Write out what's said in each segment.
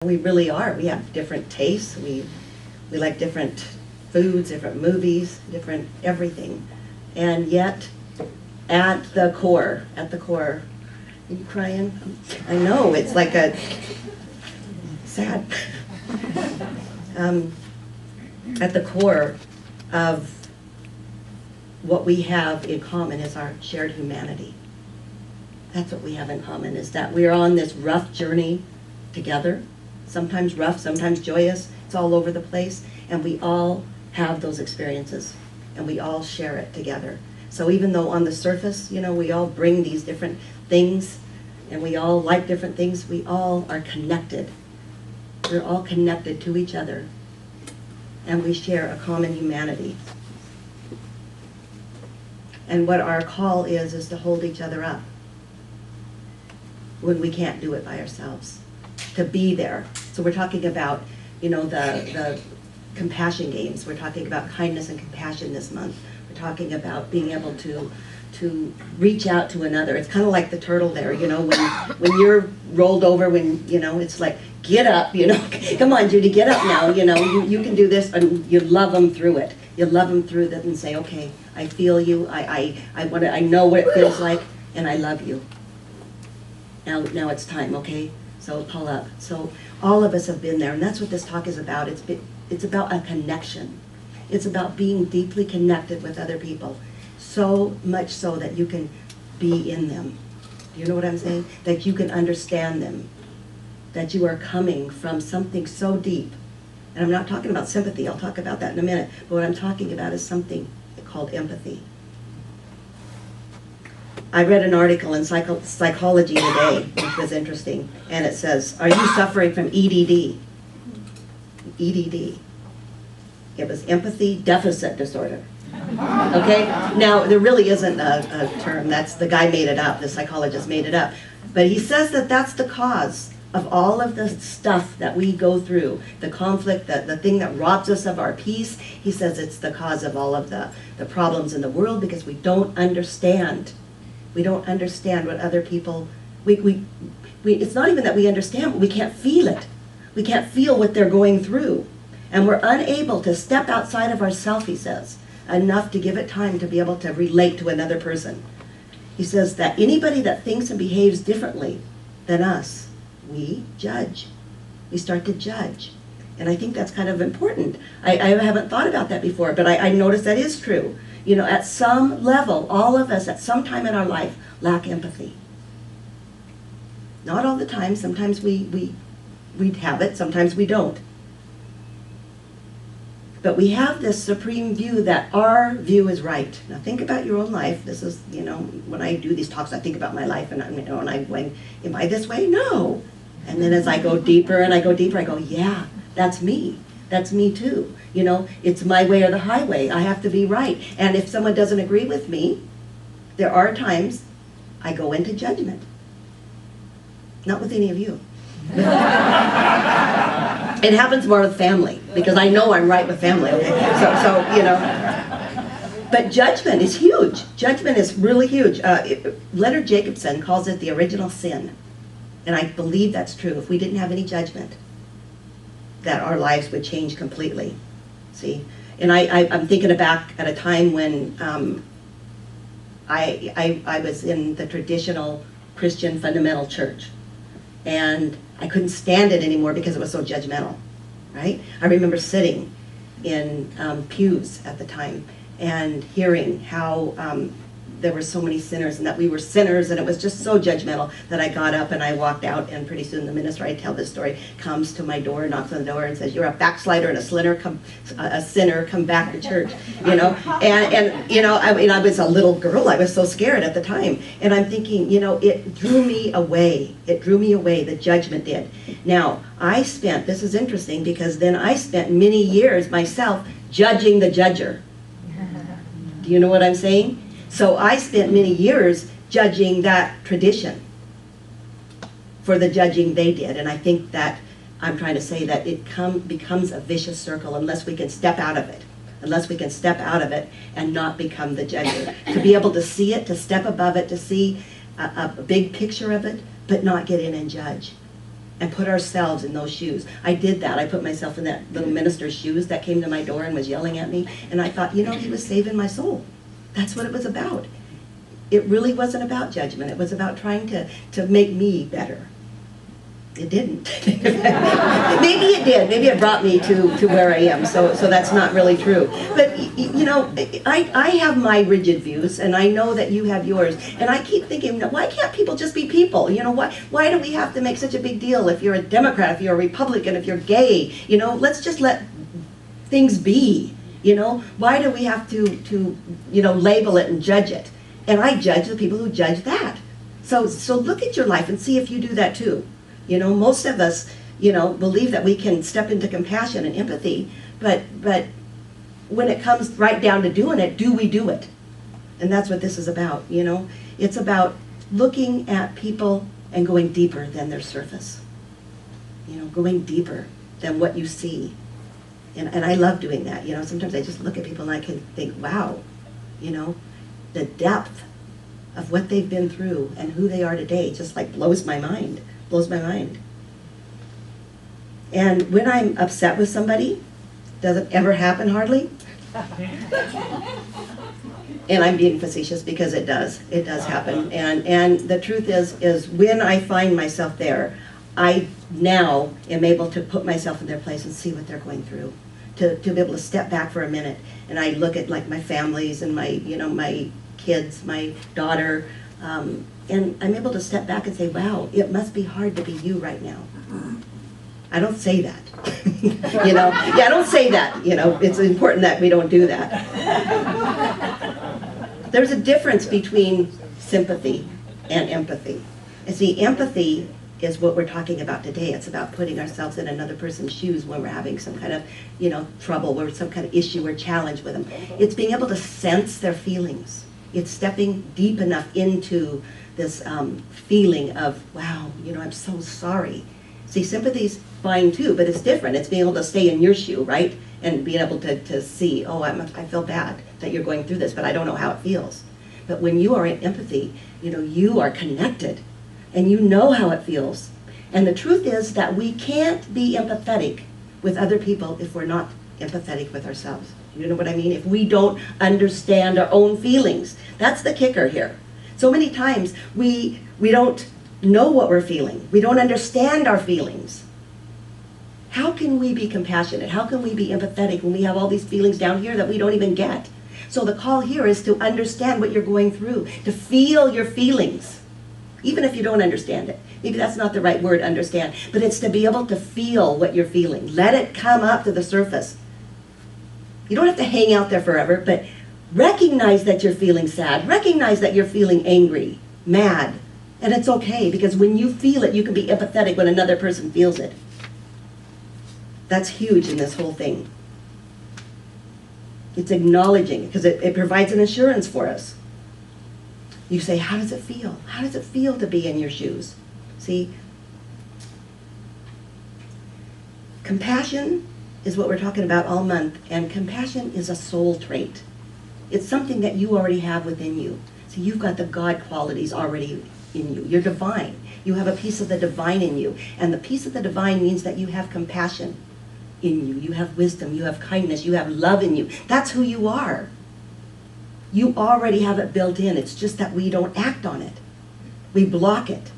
We really are. We have different tastes. We like different foods, different movies, different everything. And yet, at the core, are you crying? I know, it's like a sad. At the core of what we have in common is our shared humanity. That's what we have in common, is that we're on this rough journey together. Sometimes rough, sometimes joyous, it's all over the place, and we all have those experiences, and we all share it together. So even though on the surface, we all bring these different things, and we all like different things, we all are connected. We're all connected to each other, and we share a common humanity. And what our call is to hold each other up when we can't do it by ourselves, to be there. So we're talking about, the compassion games. We're talking about kindness and compassion this month. We're talking about being able to reach out to another. It's kind of like the turtle there, when you're rolled over, it's like, get up, come on, Judy, get up now, you can do this, and you love them through it. You love them through that and say, okay, I feel you, I know what it feels like, and I love you. Now it's time, okay? So pull up. So all of us have been there, and that's what this talk is about. It's about a connection. It's about being deeply connected with other people, so much so that you can be in them. Do you know what I'm saying? That you can understand them, that you are coming from something so deep. And I'm not talking about sympathy. I'll talk about that in a minute. But what I'm talking about is something called empathy. I read an article in Psychology Today, which was interesting, and it says, are you suffering from EDD? EDD. It was empathy deficit disorder. Okay? Now, there really isn't a term. That's the guy made it up. The psychologist made it up. But he says that that's the cause of all of the stuff that we go through, the conflict, the thing that robs us of our peace. He says it's the cause of all of the problems in the world, because we don't understand. We don't understand what other people, it's not even that we understand, but we can't feel it. We can't feel what they're going through. And we're unable to step outside of ourselves, he says, enough to give it time to be able to relate to another person. He says that anybody that thinks and behaves differently than us, we judge. We start to judge. And I think that's kind of important. I haven't thought about that before, but I notice that is true. At some level, all of us at some time in our life lack empathy. Not all the time. Sometimes we have it, sometimes we don't. But we have this supreme view that our view is right. Now think about your own life. This is, when I do these talks, I think about my life, and I'm going, am I this way? No. And then as I go deeper and I go deeper, I go, yeah, that's me. That's me too. It's my way or the highway. I have to be right. And if someone doesn't agree with me, there are times I go into judgment. Not with any of you. It happens more with family, because I know I'm right with family. Okay? But judgment is huge. Judgment is really huge. Leonard Jacobson calls it the original sin. And I believe that's true. If we didn't have any judgment, that our lives would change completely. See? And I'm thinking back at a time when I was in the traditional Christian fundamental church. And I couldn't stand it anymore because it was so judgmental, right? I remember sitting in pews at the time and hearing how there were so many sinners, and that we were sinners, and it was just so judgmental that I got up and I walked out, and pretty soon the minister, I tell this story, comes to my door, knocks on the door, and says, you're a backslider and a sinner, come back to church, I was a little girl, I was so scared at the time, and I'm thinking, it drew me away, the judgment did. Now, this is interesting, because then I spent many years myself judging the judger. Do you know what I'm saying? So I spent many years judging that tradition for the judging they did. And I think that I'm trying to say that it becomes a vicious circle unless we can step out of it. And not become the judger. To be able to see it, to step above it, to see a big picture of it, but not get in and judge. and put ourselves in those shoes. I did that. I put myself in that little minister's shoes that came to my door and was yelling at me. And I thought, he was saving my soul. That's what it was about. It really wasn't about judgment. It was about trying to make me better. It didn't. Maybe it did. Maybe it brought me to where I am. So that's not really true. But, I have my rigid views, and I know that you have yours. And I keep thinking, why can't people just be people? Why do we have to make such a big deal if you're a Democrat, if you're a Republican, if you're gay? Let's just let things be. Why do we have to label it and judge it? And I judge the people who judge that. So look at your life and see if you do that too. Most of us, believe that we can step into compassion and empathy, but when it comes right down to doing it, do we do it? And that's what this is about, It's about looking at people and going deeper than their surface. Going deeper than what you see. And I love doing that, Sometimes I just look at people and I can think, wow, the depth of what they've been through and who they are today just like blows my mind. And when I'm upset with somebody, doesn't ever happen hardly. And I'm being facetious because it does happen. And the truth is when I find myself there, I now am able to put myself in their place and see what they're going through. To be able to step back for a minute, and I look at like my families and my my kids, my daughter, and I'm able to step back and say, wow, it must be hard to be you right now. I don't say that. I don't say that. It's important that we don't do that. There's a difference between sympathy and empathy. And see, empathy is what we're talking about today. It's about putting ourselves in another person's shoes when we're having some kind of, trouble or some kind of issue or challenge with them. It's being able to sense their feelings. It's stepping deep enough into this feeling of, wow, I'm so sorry. See, sympathy's fine too, but it's different. It's being able to stay in your shoe, right? And being able to see, oh, I feel bad that you're going through this, but I don't know how it feels. But when you are in empathy, you are connected and you know how it feels. And the truth is that we can't be empathetic with other people if we're not empathetic with ourselves. You know what I mean? If we don't understand our own feelings. That's the kicker here. So many times we don't know what we're feeling. We don't understand our feelings. How can we be compassionate? How can we be empathetic when we have all these feelings down here that we don't even get? So the call here is to understand what you're going through, to feel your feelings, even if you don't understand it. Maybe that's not the right word, understand, but it's to be able to feel what you're feeling. Let it come up to the surface. You don't have to hang out there forever, but recognize that you're feeling sad. Recognize that you're feeling angry, mad, and it's okay, because when you feel it, you can be empathetic when another person feels it. That's huge in this whole thing. It's acknowledging, because it provides an assurance for us. You say, how does it feel? How does it feel to be in your shoes? See? Compassion is what we're talking about all month, and compassion is a soul trait. It's something that you already have within you. So you've got the God qualities already in you. You're divine. You have a piece of the divine in you. And the piece of the divine means that you have compassion in you. You have wisdom. You have kindness. You have love in you. That's who you are. You already have it built in. It's just that we don't act on it. We block it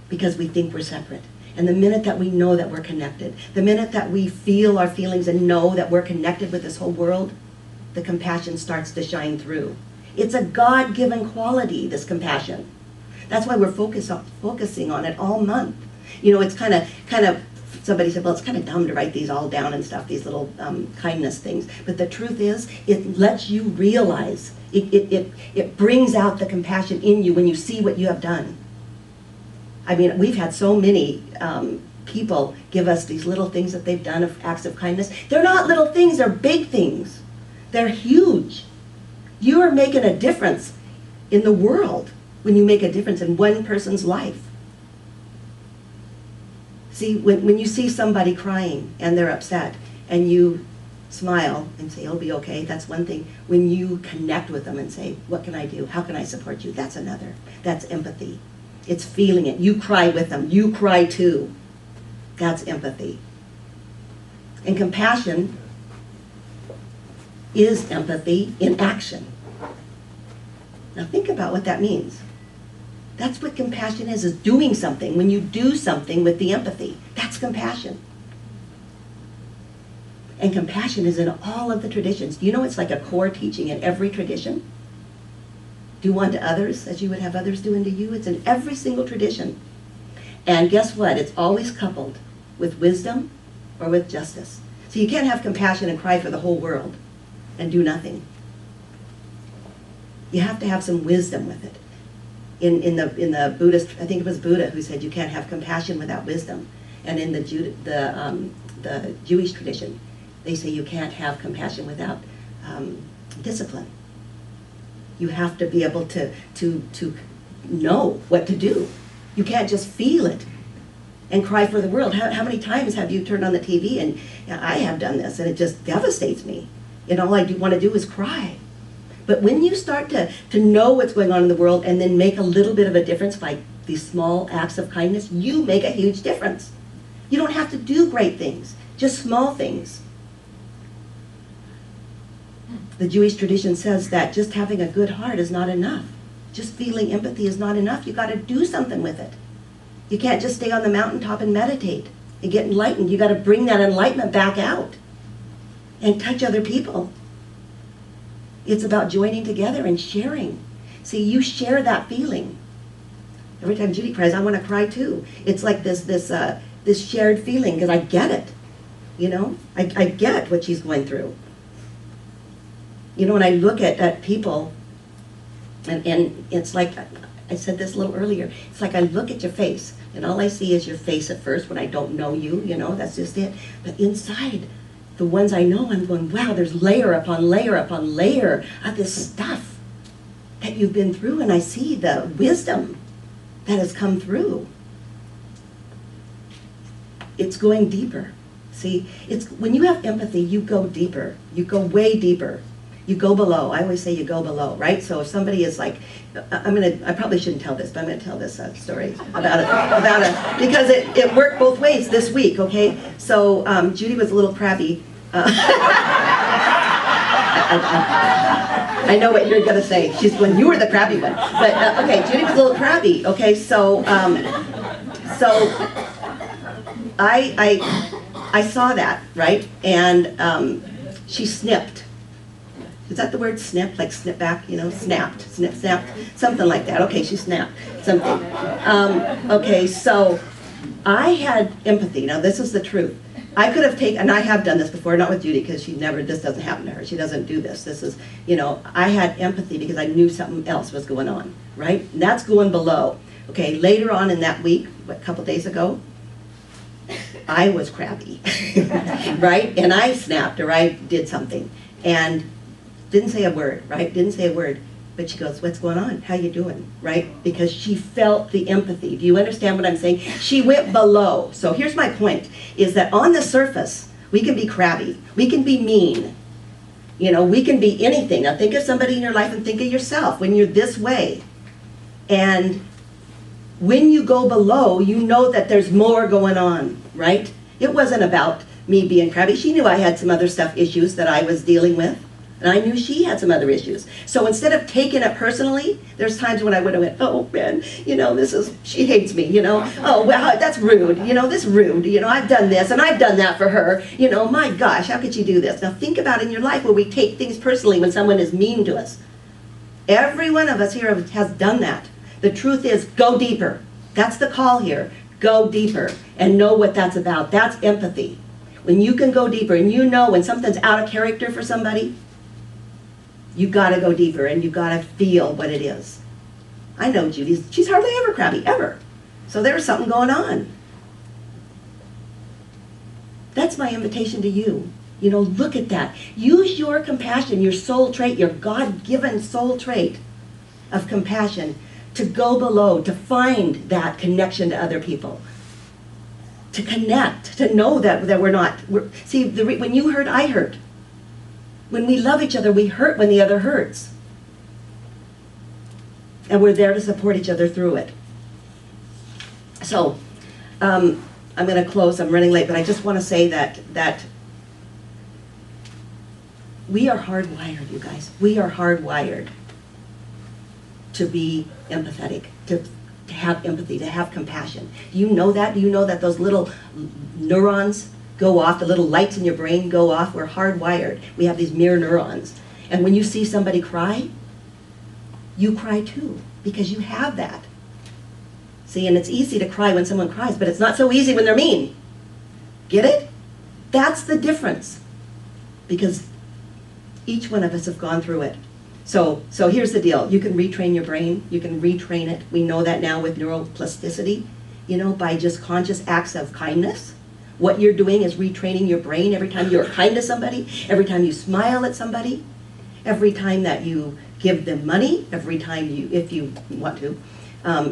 because we think we're separate. And the minute that we know that we're connected, the minute that we feel our feelings and know that we're connected with this whole world, the compassion starts to shine through. It's a God-given quality, this compassion. That's why we're focusing on it all month. It's kind of, somebody said, well, it's kind of dumb to write these all down and stuff, these little kindness things. But the truth is, it lets you realize, it brings out the compassion in you when you see what you have done. I mean, we've had so many people give us these little things that they've done of acts of kindness. They're not little things, they're big things. They're huge. You are making a difference in the world when you make a difference in one person's life. See, when you see somebody crying and they're upset and you smile and say, it'll be okay, that's one thing. When you connect with them and say, what can I do? How can I support you? That's another. That's empathy. It's feeling it. You cry with them. You cry too. That's empathy. And compassion is empathy in action. Now think about what that means. That's what compassion is doing something. When you do something with the empathy, that's compassion. And compassion is in all of the traditions. Do you know it's like a core teaching in every tradition? Do unto others as you would have others do unto you. It's in every single tradition. And guess what? It's always coupled with wisdom or with justice. So you can't have compassion and cry for the whole world and do nothing. You have to have some wisdom with it. In the Buddhist, I think it was Buddha who said you can't have compassion without wisdom. And in the Jewish tradition, they say you can't have compassion without discipline. You have to be able to know what to do. You can't just feel it and cry for the world. How many times have you turned on the TV, and I have done this, and it just devastates me. And all I want to do is cry. But when you start to know what's going on in the world and then make a little bit of a difference by these small acts of kindness, you make a huge difference. You don't have to do great things, just small things. The Jewish tradition says that just having a good heart is not enough. Just feeling empathy is not enough. You got to do something with it. You can't just stay on the mountaintop and meditate and get enlightened. You got to bring that enlightenment back out and touch other people. It's about joining together and sharing. See, you share that feeling. Every time Judy cries, I want to cry too. It's like this shared feeling, because I get it. You know, I get what she's going through. You know, when I look at people, and it's like, I said this a little earlier, it's like I look at your face, and all I see is your face at first when I don't know you, you know, that's just it. But inside, the ones I know, I'm going, wow, there's layer upon layer upon layer of this stuff that you've been through, and I see the wisdom that has come through. It's going deeper. See, it's when you have empathy, you go deeper. You go way deeper. You go below. I always say you go below, right? So if somebody is like, I probably shouldn't tell this, but I'm going to tell this story about it, because it worked both ways this week, okay? So Judy was a little crabby. I know what you're going to say. She's when you were the crabby one. But okay, Judy was a little crabby, okay? So I saw that, right? And she snipped. Is that the word snip? Like snip back, you know, snapped, snapped, something like that. Okay, she snapped something. Okay, so I had empathy. Now this is the truth. I could have taken, and I have done this before, not with Judy, because this doesn't happen to her. She doesn't do this. This is, you know, I had empathy because I knew something else was going on, right? And that's going below. Okay, later on in that week, a couple days ago, I was crabby, right? And I snapped, or I did something, and didn't say a word, right? Didn't say a word. But she goes, what's going on? How you doing? Right? Because she felt the empathy. Do you understand what I'm saying? She went below. So here's my point, is that on the surface, we can be crabby. We can be mean. You know, we can be anything. Now think of somebody in your life and think of yourself when you're this way. And when you go below, you know that there's more going on, right? It wasn't about me being crabby. She knew I had some other issues that I was dealing with. And I knew she had some other issues. So instead of taking it personally, there's times when I would have went, oh man, you know, she hates me, you know. Oh, well, that's rude, you know, this rude, you know, I've done this and I've done that for her. You know, my gosh, how could she do this? Now think about in your life where we take things personally when someone is mean to us. Every one of us here has done that. The truth is, go deeper. That's the call here. Go deeper and know what that's about. That's empathy. When you can go deeper and you know when something's out of character for somebody, you got to go deeper, and you got to feel what it is. I know Judy, she's hardly ever crabby, ever. So there's something going on. That's my invitation to you. You know, look at that. Use your compassion, your soul trait, your God-given soul trait of compassion to go below, to find that connection to other people. To connect, to know that see, when you hurt, I hurt. When we love each other, we hurt when the other hurts. And we're there to support each other through it. So, I'm going to close. I'm running late, but I just want to say that we are hardwired, you guys. We are hardwired to be empathetic, to have empathy, to have compassion. Do you know that? Do you know that those little neurons go off, the little lights in your brain go off? We're hardwired. We have these mirror neurons. And when you see somebody cry, you cry too, because you have that. See, and it's easy to cry when someone cries, but it's not so easy when they're mean. Get it? That's the difference. Because each one of us have gone through it. So here's the deal. You can retrain your brain. You can retrain it. We know that now with neuroplasticity, by just conscious acts of kindness. What you're doing is retraining your brain every time you're kind to somebody, every time you smile at somebody, every time that you give them money, every time if you want to,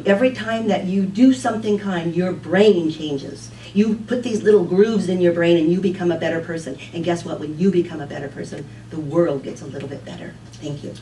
every time that you do something kind, your brain changes. You put these little grooves in your brain and you become a better person. And guess what? When you become a better person, the world gets a little bit better. Thank you.